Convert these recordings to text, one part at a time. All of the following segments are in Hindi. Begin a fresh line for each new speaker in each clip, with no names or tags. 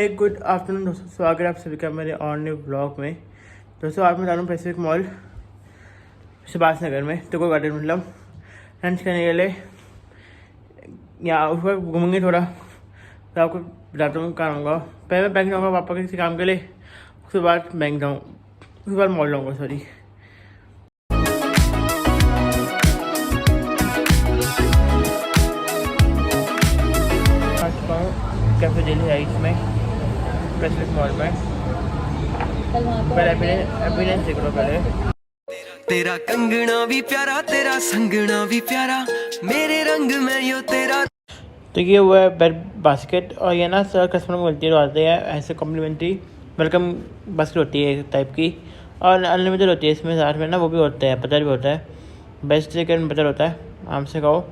एक गुड आफ्टरनून दोस्तों, स्वागत है आप सभी का मेरे ऑन न्यू ब्लॉग में। दोस्तों आज मैं जा रहा हूँ पैसिफिक मॉल सुभाष नगर में तो कोई गार्डन मतलब लंच करने के लिए। यहाँ उस पर घूमेंगे थोड़ा तो आपको बताता हूँ कहाँ आऊँगा। पहले मैं बैंक जाऊँगा पापा के किसी काम के लिए, उसके बाद बैंक जाऊँ, उसके बाद मॉल जाऊँगा। सॉरी आ चुका हूँ कैफे दिल्ली हाइट्स में पैसिफिक मॉल में। पहले एविडेंस देख लो पहले।
तेरा कंगना भी प्यारा, तेरा संगना भी प्यारा, मेरे रंग में यो तेरा।
तो ये हुआ है बेड बास्केट, और ये ना सर कस्टमर को मिलती आते हैं ऐसे कॉम्प्लीमेंट्री वेलकम बास्केट होती है एक टाइप की, और अनलिमिटेड होती है। इसमें साथ में ना वो भी होता है, बटर भी होता है, बेस्ट चिकन बटर होता है। आराम से खाओ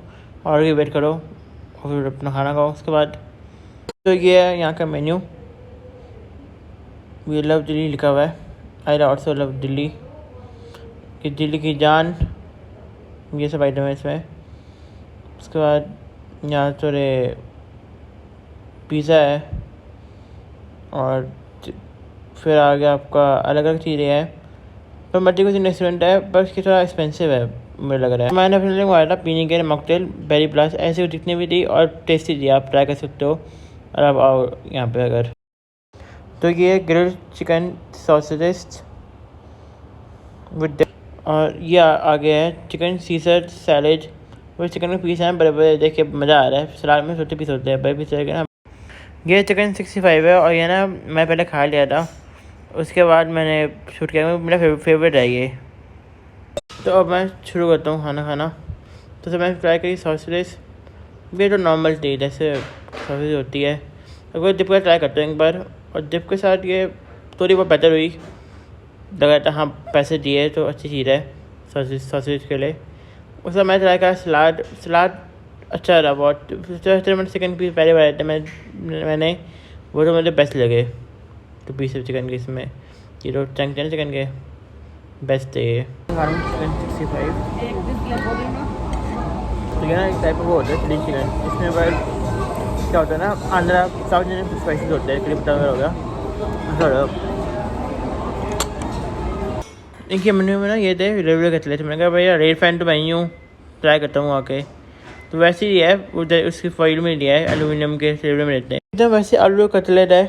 और ये वेट करो और फिर अपना खाना खाओ उसके बाद। तो ये है यहाँ का मेन्यू, वी लव दिल्ली लिखा हुआ है, आई ऑल्सो लव दिल्ली, कि दिल्ली की जान, ये सब आइटम है इसमें। उसके बाद यहाँ थोड़े पिज़्ज़ा है, और फिर आगे आपका अलग अलग चीज़ें हैं। पर मल्टी कुछ रेस्टोरेंट है पर इसकी थोड़ा एक्सपेंसिव है मुझे लग रहा है। मैंने अपने लिए मंगाया था पीने के लिए मॉकटेल बेरी प्लस, ऐसे जितनी भी थी और टेस्टी थी, आप ट्राई कर सकते हो और आप आओ यहाँ पे अगर। तो ये ग्रिल्ड चिकन सॉसेज विद, और ये आगे है चिकन सीजर सैलेड। वो चिकन के पीस हैं बड़े बड़े, देखिए मज़ा आ रहा है। सलाद में छोटे पीस होते हैं, बड़े पीस रहेगा ना। ये चिकन 65 है, और ये ना मैं पहले खा लिया था, उसके बाद मैंने शूट किया, मेरा फेवरेट है ये। तो अब मैं शुरू करता हूँ खाना खाना। तो मैं ट्राई करी सॉसेज, ये तो नॉर्मल थी जैसे सॉसेज होती है। अगर डिप का ट्राई करते हैं एक बार, और डिप के साथ ये थोड़ी बहुत बेहतर हुई, लगा था हाँ पैसे दिए तो अच्छी चीज़ है सॉसेज के लिए। उसका मैं ट्राई करा सलाद अच्छा रहा बहुत। मैंने चिकन पीस पहले बनाए थे मैंने वो तो मुझे बेस्ट लगे। तो पीस चिकन के इसमें ये तो चंक थे चिकन के, बेस्ट थे ये। चिकन 65 तो ये ना एक टाइप का वो होता है चिली चिकन। इसमें पर क्या होता है ना, आंध्रा साउथ इंडियन स्पाइसेस होते हैं, करीब हो गया। इनके मेन्यू में ना ये थे रेलवे कटलेट। मैंने कहा भैया रेड फैन तो मैं ही हूँ, ट्राई करता हूँ आके। तो वैसे ही है, उधर उसकी फॉइल में लिया है, एलुमिनियम के रेलवे में रहते हैं एकदम वैसे आलू कटलेट है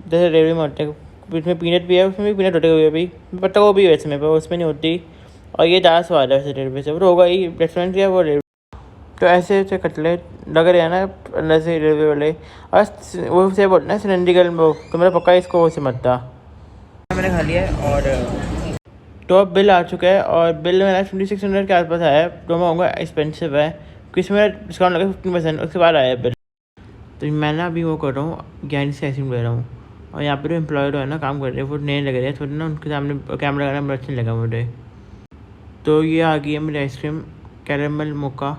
जैसे रेलवे में होते हैं। इसमें पीनट भी है, उसमें भी पीनट होते हुए भी पत्ता वो भी है इसमें, पर उसमें नहीं होती। और ये ज़्यादा स्वाद है वैसे रेलवे से, वो होगा ही रेस्टोरेंट या वो रेलवे। तो ऐसे ऐसे कटलेट लग रहे हैं ना अंदर से रेलवे वाले, और वो से बोलते हैं सिलेंड्रिकल वो, तो मेरा पक्का इसको वो से मत था। मैंने खा लिया है, और तो अब बिल आ चुका है, और बिल मेरा 2600 के आसपास आया है। तो मैं कहूँगा एक्सपेंसिव है क्योंकि इसमें डिस्काउंट लगा 15%, उसके बाद आया है बिल। तो मैं ना अभी वो कर रहा हूँ ज्ञानी से आइसक्रीम ले रहा हूँ, और यहाँ पर जो एम्प्लॉयड है ना काम कर रहे हैं वो नए लग रहे हैं थोड़े ना, उनके सामने कैमरा लगाना बड़ा अच्छा लगा मुझे। तो ये आ गई है मेरी आइसक्रीम कैरेमल मोका,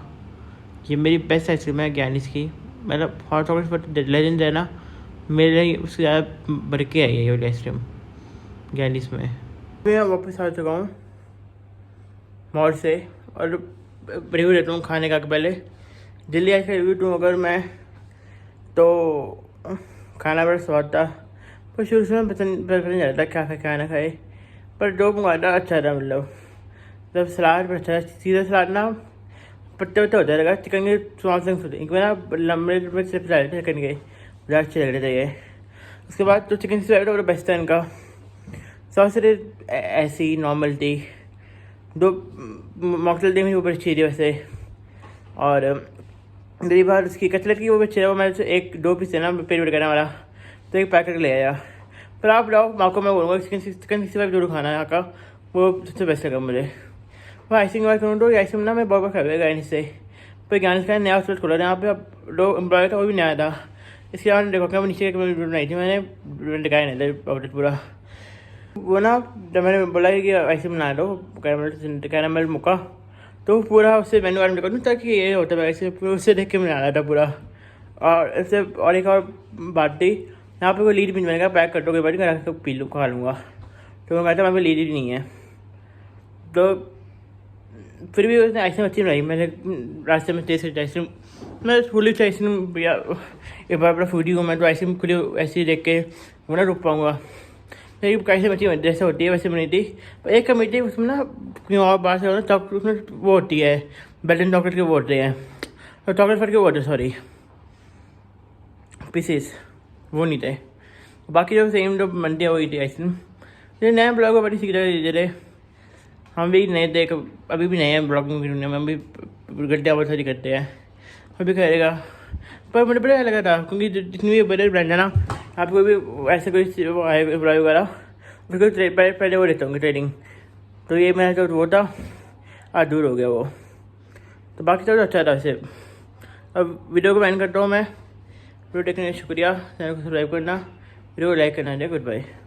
ये मेरी बेस्ट आइसक्रीम है ज्ञानीस की। मतलब हॉट चॉकलेट लेजेंड है ना, मेरे लिए उससे ज़्यादा बढ़ के आई है ये वाली आइसक्रीम ज्ञानीस में। मैं वापस आ चुका हूँ मॉल से, और रिव्यू देता हूँ खाने का। पहले दिल्ली आइस का रिव्यू दूँ अगर मैं, तो खाना बड़ा स्वाद था, पर शुरू से पसंद नहीं आता क्या खाना खाए, पर जो मंगाया था अच्छा था। मतलब सलाद पर अच्छा, सीधा सलाद ना पत्ते होता रहेगा। चिकन के स्वाद से ना लंबे लंबे सिर्फ डाले थे चिकन के, ज़्यादा अच्छे लग रहे थे ये। उसके बाद तो चिकन से वो बेस्ट है इनका। सॉसेज ऐसी नॉर्मल थी, दो मॉकटेल दी मुझे ऊपर अच्छी थी वैसे। और मेरी बार उसकी कटलेट की वो भी अच्छी है, वो मैंने एक दो पीस है ना पेट वेट करने वाला, तो एक पैकेट ले आया। पर आप लाओ आपको मैं बोलूँगा चिकन 65 जरूर खाना है यहाँ का, वो सबसे बेस्ट लगा मुझे। वो आइसक्रीम बात करूँ तो आइसक्रीम ना मैं बहुत बार खाया गाइन से, पर गाइन का नया आउटलेट खोला था यहाँ पे, अब जो एम्प्लॉय था वो भी नया था। इसके बाद देखो क्या नीचे एक बनाई थी मैंने, दिखाया नहीं था आउटलेट पूरा। वो ना जब मैंने बोला कि आइसक्रीम बना दो कैरामल मुका, तो पूरा उससे मेन्यू कार्ड में देखा कि ये होता है ऐसे, उससे देख के मैं आ रहा था पूरा। और इससे और एक और बात थी, यहाँ पे कोई लीड भी नहीं, मैंने कहा पैक कर दो, बार घर पी लूँ खा लूँगा, तो मैं कहता वहाँ पे लीड ही नहीं है। तो फिर भी उसने आइसक्रीम अच्छी बनाई। मैंने रास्ते में टेस्ट की आइसक्रीम, मैं खुली आइसक्रीम भैया एक बार बड़ा फूडी हूँ मैं, तो आइसक्रीम खुली ऐसे ही देख के वो ना रुक पाऊँगा। मेरी आइसक्रीम अच्छी जैसे होती है वैसे बनी थी, पर एक कमी थी उसमें ना क्यों और बाहर से होना चॉकलेट उसमें वो होती है, बेल्टन चॉकलेट के वो होते हैं, तो चॉकलेट फट के वो होते सॉरी पीसेस वो नहीं थे। बाकी जो सेम जो बनती है वही थी आइसक्रीम। ये नया ब्लॉग बड़ी सीख रहे धीरे धीरे, हम भी नए थे, अभी भी नए हैं ब्लॉगिंग की दुनिया में, हम भी गड्ढे सारी करते हैं, अभी करेगा। पर मुझे बड़ा लगा था क्योंकि जितनी भी बड़े ब्रांड है ना, आपको भी ऐसे कोई ब्लॉग वगैरह उसको पहले वो रहता हूँ ट्रेडिंग, तो ये मेरा जो वो था आज दूर हो गया वो। तो बाकी सब तो अच्छा था वैसे। अब वीडियो को एंड करता हूँ मैं। वीडियो देखने के लिए शुक्रिया। चैनल को सब्सक्राइब करना, वीडियो को लाइक करना है। Good bye.